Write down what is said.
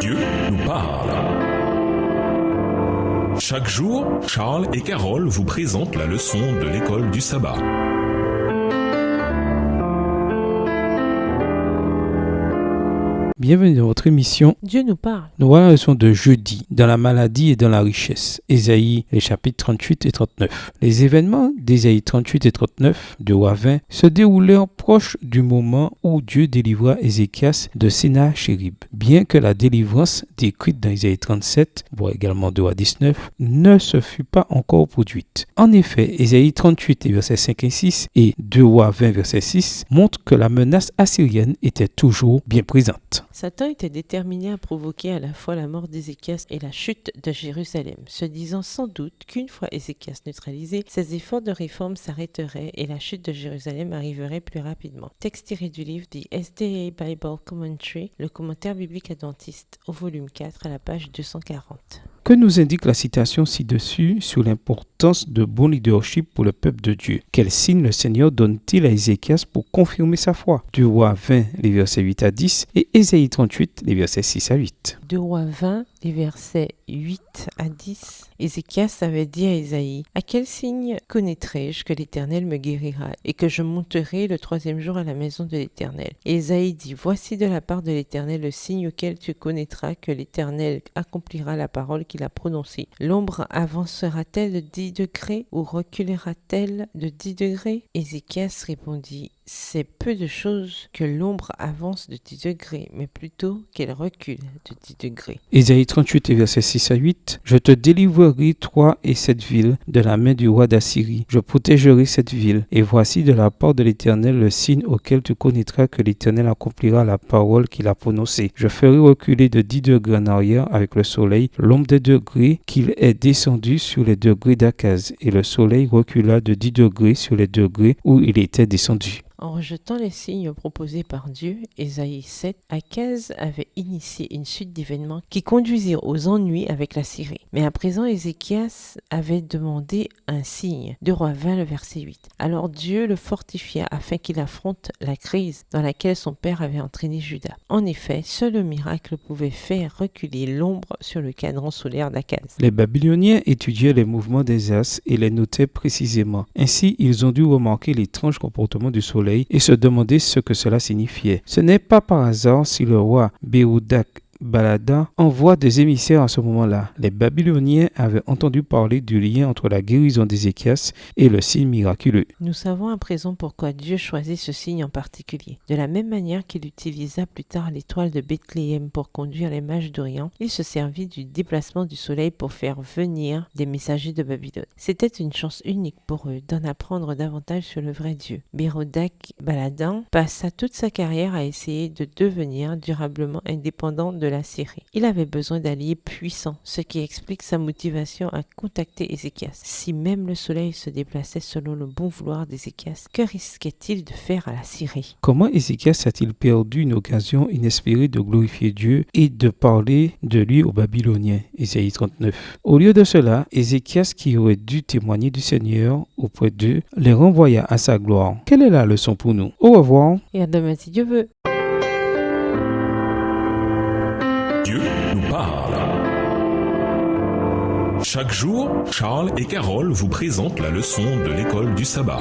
Dieu nous parle. Chaque jour, Charles et Carole vous présentent la leçon de l'école du sabbat. Bienvenue dans votre émission Dieu nous parle. Nous voilà la leçon de jeudi, dans la maladie et dans la richesse. Ésaïe, les chapitres 38 et 39. Les événements d'Ésaïe 38 et 39 de Roi 20 se déroulèrent proche du moment où Dieu délivra Ézéchias de Sennacherib. Bien que la délivrance décrite dans Ésaïe 37, voire également de Roi 19, ne se fût pas encore produite. En effet, Ésaïe 38 et versets 5 et 6 et 2 Rois 20 verset 6 montrent que la menace assyrienne était toujours bien présente. Satan était déterminé à provoquer à la fois la mort d'Ézéchias et la chute de Jérusalem, se disant sans doute qu'une fois Ézéchias neutralisé, ses efforts de réforme s'arrêteraient et la chute de Jérusalem arriverait plus rapidement. Texte tiré du livre The SDA Bible Commentary, le commentaire biblique adventiste, au volume 4 à la page 240. Que nous indique la citation ci-dessus sur l'importance de bon leadership pour le peuple de Dieu? Quel signe le Seigneur donne-t-il à Ézéchias pour confirmer sa foi? 2 Rois 20, les versets 8 à 10 et Ésaïe 38, les versets 6 à 8. 2 Rois 20, les versets 8 à 10. Ézéchias avait dit à Ésaïe: « À quel signe connaîtrai-je que l'Éternel me guérira et que je monterai le troisième jour à la maison de l'Éternel ?» Et Ésaïe dit: « Voici de la part de l'Éternel le signe auquel tu connaîtras que l'Éternel accomplira la parole qu'il a prononcée. L'ombre avancera-t-elle de 10 degrés ou reculera-t-elle de 10 degrés ?» Ézéchias répondit: « C'est peu de choses que l'ombre avance de 10 degrés, mais plutôt qu'elle recule de 10 degrés. » Ésaïe 38 et versets 6 à 8. Je te délivrerai, toi et cette ville, de la main du roi d'Assyrie. Je protégerai cette ville. Et voici de la part de l'Éternel le signe auquel tu connaîtras que l'Éternel accomplira la parole qu'il a prononcée. Je ferai reculer de 10 degrés en arrière avec le soleil l'ombre des degrés qu'il est descendu sur les degrés d'Akaz. Et le soleil recula de 10 degrés sur les degrés où il était descendu. En rejetant les signes proposés par Dieu, Ésaïe 7, Akaz avait initié une suite d'événements qui conduisirent aux ennuis avec la Syrie. Mais à présent, Ézéchias avait demandé un signe. 2 Rois 20, le verset 8. Alors Dieu le fortifia afin qu'il affronte la crise dans laquelle son père avait entraîné Juda. En effet, seul le miracle pouvait faire reculer l'ombre sur le cadran solaire d'Akaz. Les Babyloniens étudiaient les mouvements des astres et les notaient précisément. Ainsi, ils ont dû remarquer l'étrange comportement du soleil et se demander ce que cela signifiait. Ce n'est pas par hasard si le roi Mérodach Baladan envoie des émissaires à ce moment-là. Les Babyloniens avaient entendu parler du lien entre la guérison d'Ézéchias et le signe miraculeux. Nous savons à présent pourquoi Dieu choisit ce signe en particulier. De la même manière qu'il utilisa plus tard l'étoile de Bethléem pour conduire les mages d'Orient, il se servit du déplacement du soleil pour faire venir des messagers de Babylone. C'était une chance unique pour eux d'en apprendre davantage sur le vrai Dieu. Mérodach Baladan passa toute sa carrière à essayer de devenir durablement indépendant de la Syrie. Il avait besoin d'alliés puissants, ce qui explique sa motivation à contacter Ézéchias. Si même le soleil se déplaçait selon le bon vouloir d'Ézéchias, que risquait-il de faire à la Syrie? Comment Ézéchias a-t-il perdu une occasion inespérée de glorifier Dieu et de parler de lui aux Babyloniens? Ésaïe 39. Au lieu de cela, Ézéchias, qui aurait dû témoigner du Seigneur auprès d'eux, les renvoya à sa gloire. Quelle est la leçon pour nous? Au revoir. Et à demain si Dieu veut. Dieu nous parle. Chaque jour, Charles et Carole vous présentent la leçon de l'école du sabbat.